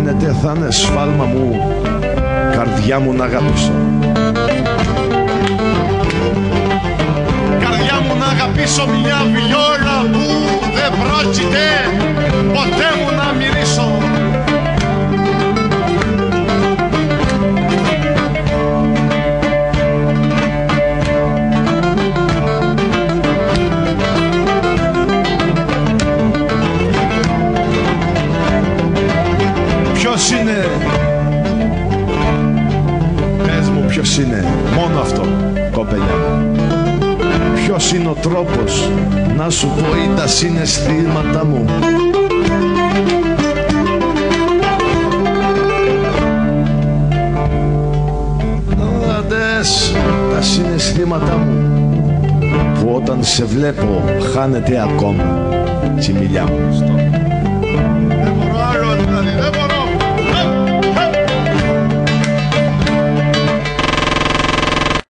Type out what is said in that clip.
φαίνεται θα είναι σφάλμα μου, καρδιά μου να αγαπήσω. Καρδιά μου να αγαπήσω μια βιόλα που δεν πρόκειται ποτέ μου να μυρίσω. Ποιος είναι, πες μου ποιος είναι, μόνο αυτό κοπέλια μου. Ποιος είναι ο τρόπος να σου πω ή τα συναισθήματα μου. Δες τα συναισθήματα μου που όταν σε βλέπω χάνεται ακόμα, τσιμιλιά μου. Δεν μπορώ άλλο δηλαδή,